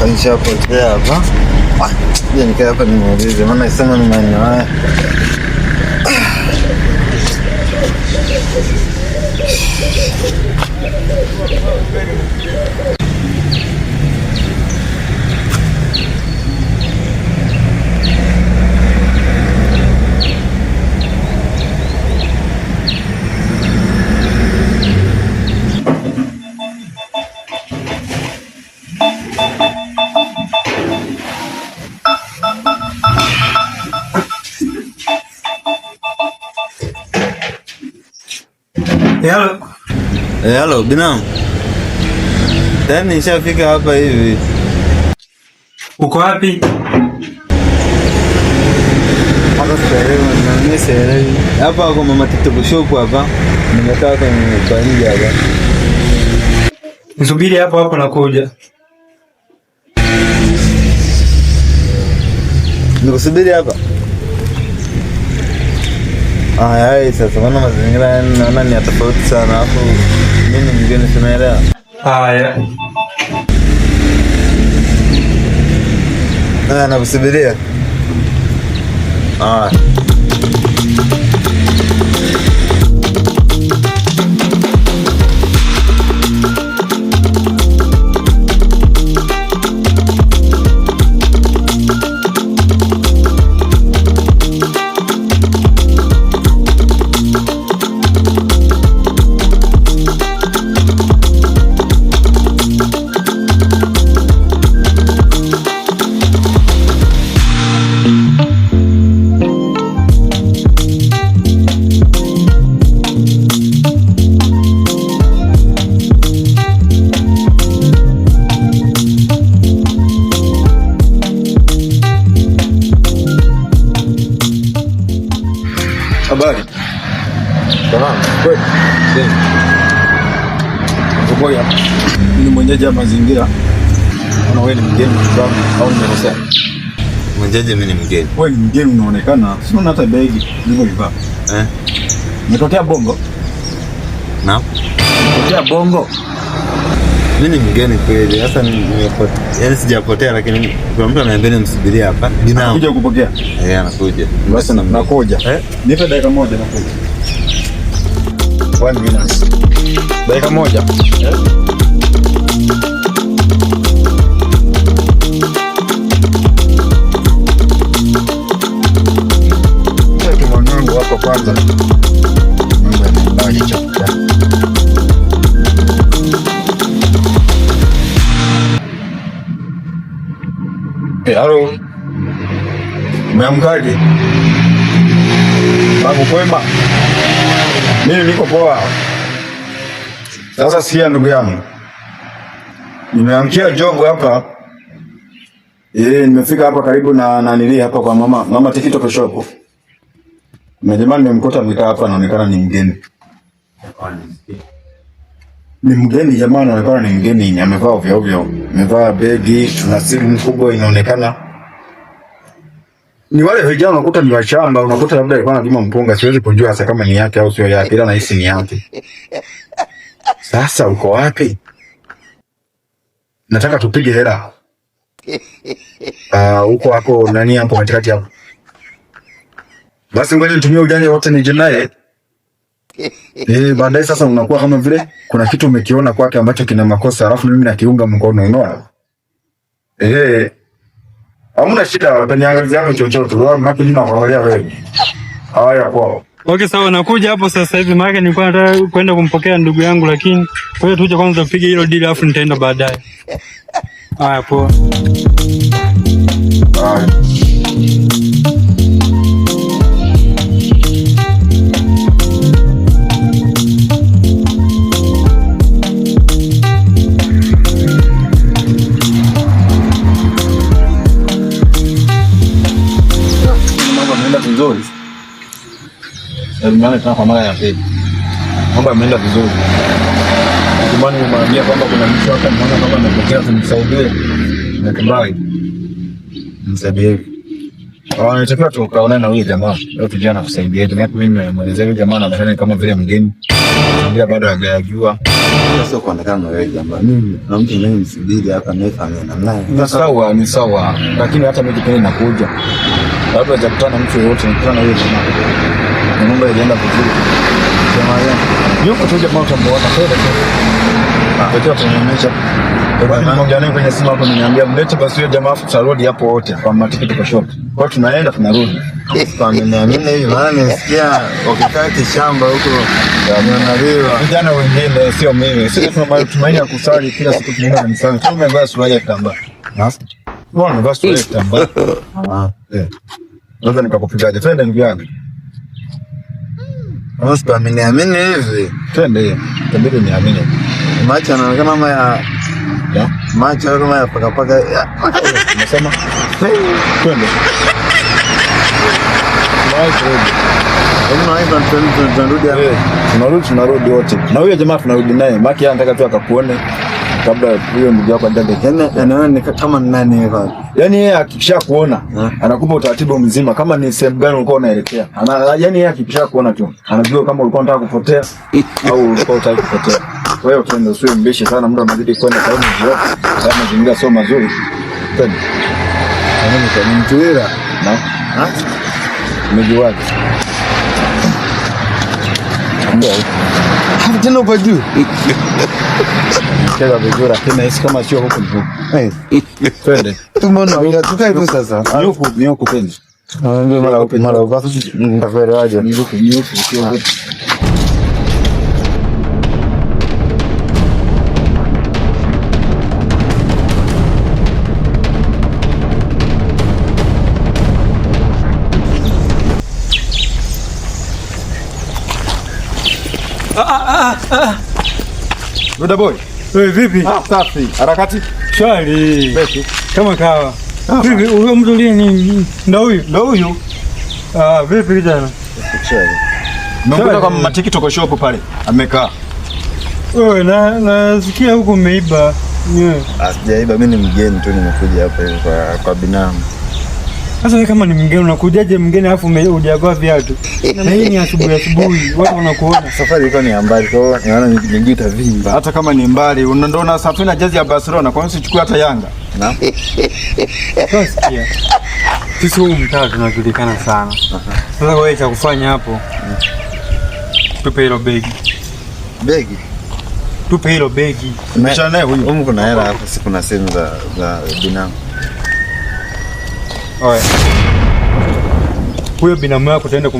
Nishapotea hapa. Je, nikae hapa nimuulize maana isema ni maeneo haya. Hello. Hello, binamu. Tani nishafika hapa hivi. Uko wapi? Hapa kwa mama TikTok shop hapa. Nimekaa kwa nje hapa. Nisubiri hapo nakuja. Nikusubiri hapa. Haya sasa maana mazingira naona ni tofauti sana hapo. Mimi mgeni tunaelewa. Haya. Nakusubiria. Habari. Salama. Kweli. Ngoja. Ni mwenyeji wa mazingira. Unaona wewe ni mgeni wangu au nimekosea? Mwenyeji mimi ni mgeni. Wewe ni mgeni unaonekana. Sio hata begi nilivyovaa. Umetokea Bongo? Naam. Umetokea Bongo? Mimi ni mgeni kweli. Sasa nimepotea. Yaani sijapotea lakini kuna mtu ananiambia nimsubirie hapa. Anakuja kupokea? Anakuja. Basi nakuja. Nipe dakika moja nakuja. 1 minute. Dakika moja. Mwanangu hapo kwanza. Mambo yanaendaje chakula? Halo. Umeamkaje? Babu kwema. Mimi niko poa. Sasa sikia ndugu yangu. Nimeamkia job hapa. Nimefika hapa karibu na nili hapa kwa mama TikTok shop. Jamani nimemkuta amekaa hapa anaonekana ni mgeni. Ni mgeni jamani, anaonekana ni mgeni, amevaa ovyo ovyo. Amevaa begi, tuna simu kubwa inaonekana. Ni wale vijana unakuta ni washamba, unakuta labda alikuwa analima mpunga, siwezi kujua hasa kama ni yake au sio yake, ila nahisi ni yake. Sasa uko wapi? Nataka tupige hela. Uko hapo nani hapo katikati hapo? Basi ngoja nitumie ujanja wote nije naye. Baadaye sasa unakuwa kama vile kuna kitu umekiona kwake ambacho kina makosa, alafu mimi nakiunga mkono, unaona? Hamna shida, utaniangalizia hapo chochote. Wewe mimi nakuangalia wewe. Haya kwao. Okay, sawa, nakuja hapo sasa hivi, maana nilikuwa nataka kwenda kumpokea ndugu yangu, lakini kwa hiyo tuje kwanza tupige hilo deal alafu nitaenda baadaye. Haya, poa. Haya. tumeona tena kwa mara ya pili. Mambo yameenda vizuri. Kimani nimwambia kwamba kuna mtu hapa mmoja kama amepokea kumsaidia. Na kibali. Msaidie. Nitakiwa tukaonana na huyu jamaa. Leo tujana kusaidia. Ndio mimi nimemwelezea huyu jamaa anafanya kama vile mgeni. Ndio bado hajajua. Sasa kuonekana na wewe jamaa. Mimi na mtu mwenye msibidi hapa naifanya namna hiyo. Sawa, ni sawa. Lakini hata mimi kipindi nakuja. Labda hajakutana mtu yeyote, nikutana na huyo jamaa. Na mambo yalienda vizuri. Jamaa yangu. Yuko tu jamaa utamuona fedha tu. Ndio tunaonyesha. Bado mmoja naye kwenye simu hapo ananiambia mlete basi huyo jamaa afu tutarudi hapo wote kwa matikiti kwa shop. Kwa tunaenda tunarudi. Kwa mimi hivi maana nimesikia ukikaa kishamba huko yananaliwa. Vijana wengine sio mimi. Sisi tuna tumaini ya kusali kila siku tunaenda kanisani. Tumevaa suruali ya kitambaa. Nasi. Bwana umevaa suruali ya kitambaa. Naweza nikakupigaje? Twende ndugu yangu. Mimi amini hivi. Twende. Twende niamini. Macho anaonekana kama ya macho kama ya paka. Unasema? Twende. Tunarudi wote. Na huyo jamaa tunarudi naye. Maki anataka tu akakuone kabla huyo ndugu yako aende. Yaani kama nani hivi. Yaani yeye akishakuona anakupa utaratibu mzima kama ni sehemu gani ulikuwa unaelekea. Yaani yeye akishakuona tu anajua kama ulikuwa unataka kupotea au ulikuwa unataka kupotea. Kwa hiyo twende, usiwe mbishi sana, muda unazidi kwenda kwa hiyo ndio. Kama mazingira sio mazuri. Twende. Mimi kwa mtuira na umejiwaje? Ndio. Hapo tena upo juu. Kila vizuri lakini hisi kama sio huko juu. Twende. Tumeona tukae tu sasa. Ni huko penzi. Mara uko nitakuelewaje? Ni huko sio huko. Buda boy. Wewe vipi? Safi. Harakati. Shwari. Beti. Kama kawa. Vipi huyo mtu ni ndio huyu? Ndio huyu. Vipi kijana? Shwari. Nakuta kwa matikiti kwa shop pale. Amekaa. Wewe nasikia huko umeiba. Sijaiba, mimi ni mgeni tu nimekuja hapa hivi kwa binamu. Sasa wewe kama ni mgeni unakujaje mgeni alafu hujavaa viatu? Na hii ni asubuhi watu wanakuona. Safari ilikuwa ni mbali kwa hiyo naona miguu itavimba. Hata kama ni mbali ndio na safari na jezi ya Barcelona kwa nini usichukue hata Yanga? Na? Sasa sisi huko mtaa tunajulikana sana. Sasa wewe cha kufanya hapo. Tupe hilo begi. Begi? Tupe hilo begi. Umeshana naye huyu. Huko kuna hela hapa, si kuna simu za binamu. Oya. Huyo binamu yako utaenda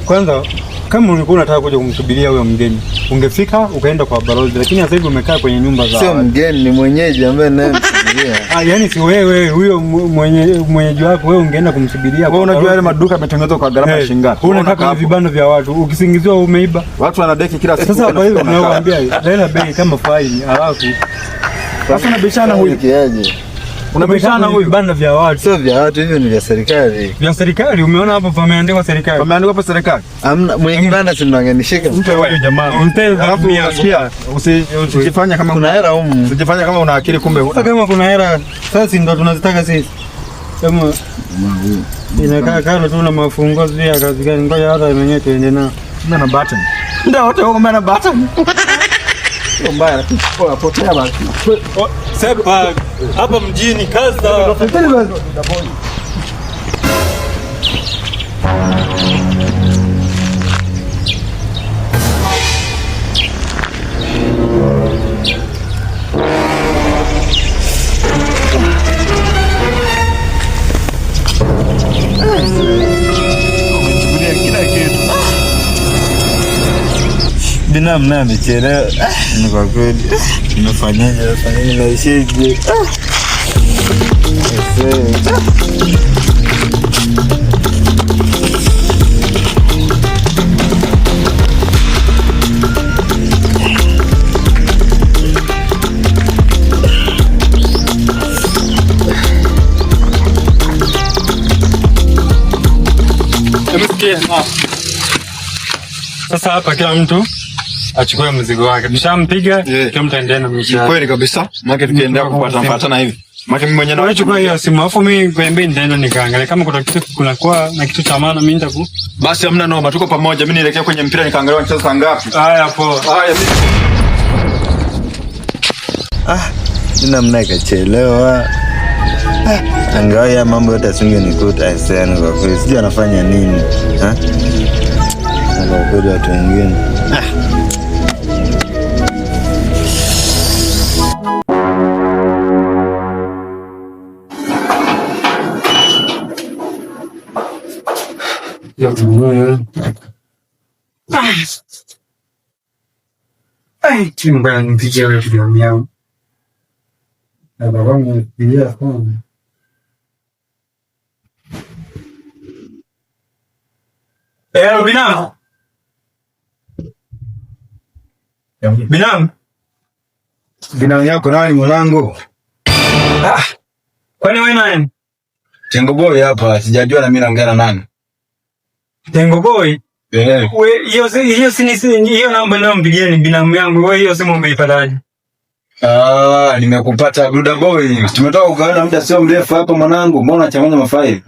kwanza kama ulikuwa unataka kuja kumsubiria huyo mgeni, ungefika ukaenda kwa balozi, lakini sasa hivi umekaa kwenye nyumba za. Sio mgeni, ni mwenyeji ambaye naye msubiria. Yaani si wewe huyo mwenyeji wako wewe ungeenda kumsubiria. Wewe unajua yale maduka yametengenezwa kwa gharama ya shilingi ngapi? Unataka vibano vya watu, ukisingiziwa umeiba. Watu wanadeki kila siku. Sasa kwa hiyo unawaambia hela bei kama faini, alafu sasa unabishana huyu kiaje? Unabishana huyu vibanda vya watu. Sio vya watu, hivyo ni vya serikali. Vya serikali? Umeona hapo pameandikwa serikali. Pameandikwa hapo serikali. Hamna mwenye kibanda si mnanganishika. Mpe wewe jamaa. Alafu unasikia usijifanye kama kuna hela huko. Usijifanye kama una akili kumbe huna. Kama kuna hela sasa ndio tunazitaka sisi. Kama inakaa kama tu na mafungo zile ya kazi gani, ngoja hata mwenyewe tuende nao. Ndio na button. Ndio wote wako na button. Sio mbaya lakini potea basi. Sepa hapa mjini kaza. Binamu naye amechelewa. Ni kwa kweli. Nimefanyaje naishije? Sasa hapa kila mtu achukue mzigo wake. Tushampiga, kila mtu aendelee na mishahara. Kweli kabisa. Maana tukiendelea kupata na hivi. Maana mimi mwenyewe nachukua hiyo simu, afu mimi kwembe nitaenda nikaangalia kama kuna kitu kunakuwa na kitu cha maana mimi nitaku. Basi hamna noma, tuko pamoja. Mimi nielekea kwenye mpira nikaangalia wanacheza saa ngapi. Haya poa. Haya mimi. Jina mnakachelewa. Angawa ya mambo yote asingenikuta asana kwa kweli. Sijui anafanya nini. Kwa kweli watu wengine. Mbaya nipigia wewe filamu yangu. Na babangu nipigia phone. Binamu. Binamu yako nani mwanangu? Kwani wewe nani? Tengo boy hapa, sijajua na mimi naongea na nani. Tengo boy? Wewe hiyo namba leo mpigia ni binamu yangu. Wewe hiyo simu umeipataje? Nimekupata Buda boy. Tumetoka kugawana muda sio mrefu hapa mwanangu. Mbona unachanganya mafaili?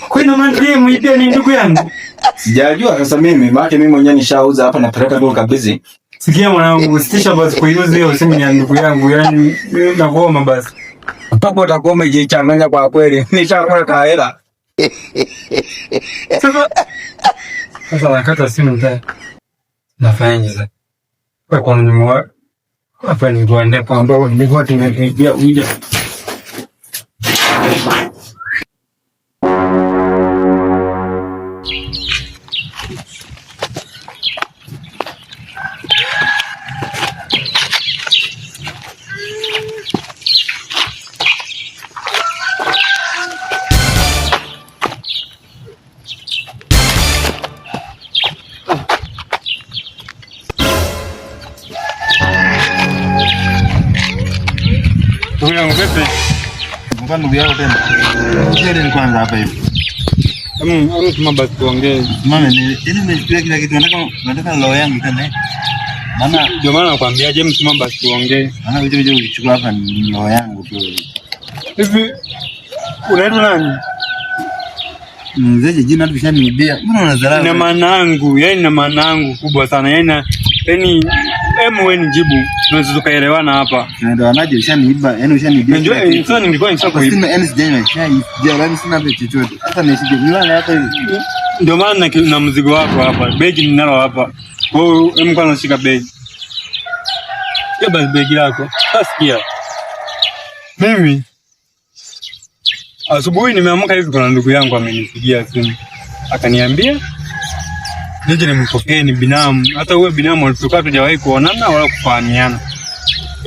Kwa nini maana ndiye muipia ni ndugu yangu? Sijajua sasa mimi, maana mimi mwenyewe nishauza hapa na peleka kwa kabisa. Sikia mwanangu, usitisha basi kuiuza hiyo simu ya ndugu yangu, yani nakuomba basi. Hapo utakuwa umejichanganya kwa kweli. Nishakuwa kaela. Sasa nakata simu ndio. Nafanya sasa. Kwa nini hapa ni kwa ndipo ambao nilikuwa tumepigia uje. Mbona ndugu yako tena? Njoo ni kwanza hapa hivi. Tuma basi tuongee. Mama nimesikia kila kitu, nataka roho yangu tena. Maana ndio maana nakwambia James, tuma basi tuongee. Maana uje uchukue hapa ni roho yangu tu. Hivi unaitwa nani? Mzee jina tushaniibia. Mbona unadharau? Na maana yangu kubwa sana. Yaani wewe nijibu. Tunaweza tukaelewana hapa. Tunaelewanaje? Ushaniiba, yani ushaniibia. Ndio, sasa nilikuwa nishakuiba. Sina yani sijana chai. Sijana sina hata chochote. Hata nisije. Nilala hapa hivi. Ndio maana na mzigo wako hapa. Begi ninalo hapa. Wewe mko unashika begi. Ya basi begi lako. Sikia. Mimi asubuhi nimeamka hivi, kuna ndugu yangu amenipigia simu. Akaniambia nije nimpokee, ni binamu. Hata huyo binamu alitoka tujawahi kuonana wala kufahamiana.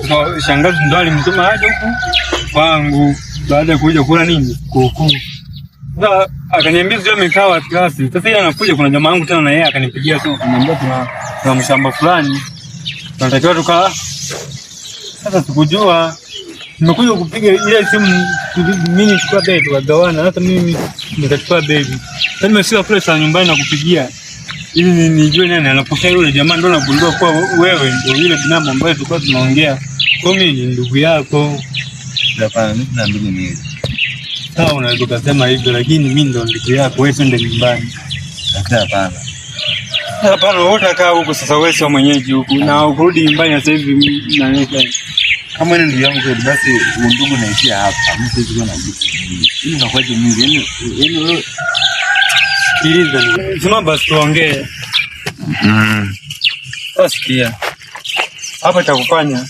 So shangazi ndo alimtuma hadi huku kwangu baada ya kuja kula nini? Kuku. Sasa akaniambia sio amekaa klasi. Sasa yeye anakuja, kuna jamaa wangu tena na yeye akanipigia simu akaniambia tuna mshamba fulani. Tunatakiwa tukaa. Sasa sikujua. Nimekuja kupiga ile simu mimi nichukua begi tukagawana, hata mimi nikachukua begi. Sasa nimefika kule saa nyumbani na kupigia ili nijue nani anapokea. Yule jamaa ndo anagundua kwa wewe ndio yule binamu ambaye tulikuwa tunaongea. Kwa mimi ni ndugu yako. Hapana, mimi na ndugu ni. Sawa, unaweza kusema hivyo, lakini mimi ndo ndugu yako. Wewe twende nyumbani. Hapana. Hapana, wewe kaa huko sasa, wewe sio mwenyeji huku na ukurudi nyumbani sasa hivi na nini? Kama ni ndugu yangu kweli, basi ndugu naishia hapa. Mimi siwezi kuwa na jibu. Mimi nakwaje mimi? Yaani wewe sikiliza. Sema basi tuongee. Sikia. Hapa cha kufanya.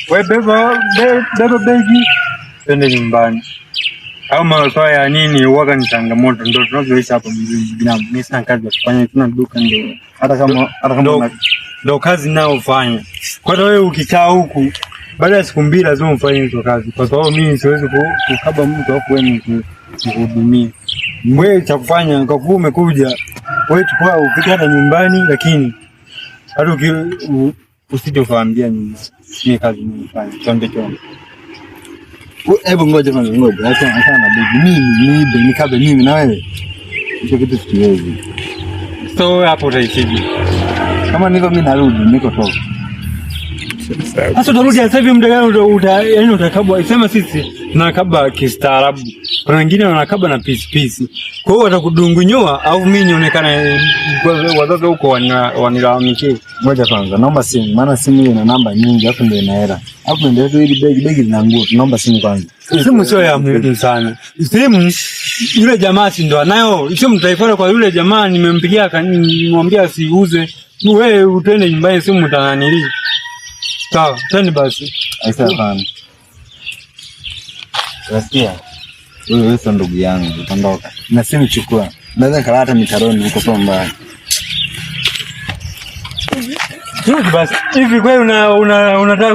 Wewe beba begi. Twende nyumbani. Au masuala ya nini huaga ni changamoto, ndio tunavyoishi hapa mjini binamu. Mimi sina kazi ya kufanya, tuna duka ndio. Hata kama ndio kazi ninayofanya. Kwa hiyo wewe ukikaa huku baada ya siku mbili lazima ufanye hizo kazi, kwa sababu mimi siwezi kukaba mtu afu wewe nikuhudumia. Wewe cha kufanya kwa kuwa umekuja, wewe chukua upite hata nyumbani, lakini hata usitofaambia nyumbani. Ni kazi ninayofanya. Chonde. Hebu ngoja. Acha na begi. Mimi nikabe mimi na wewe. Hicho kitu sikiwezi. So hapo utaishije? Kama niko mimi narudi, niko toka. Sasa utarudi sasa hivi muda gani yaani utakabwa? Sema sisi tunakaba kistaarabu. Kuna wengine wanakaba na pisi. Kwa hiyo watakudungunyoa au mimi nionekana wazazi huko wanilalamikie. Ngoja kwanza, naomba simu, maana simu ina namba nyingi, hapo ndio ina hela. Hapo ndio hili begi lina nguo. Naomba simu kwanza. Simu sio ya muhimu sana. Simu yule jamaa si ndo anayo. Sio mtaifa kwa yule jamaa, nimempigia akanimwambia asiuze. Wewe utende nyumbani, simu utananili. Sawa, twende basi. Aisa hapana. Rasikia. Wewe sio ndugu yangu, utondoka. Na simu chukua. Naweza kalata mitaroni huko kwa mbaya. Basi hivi kweli unataka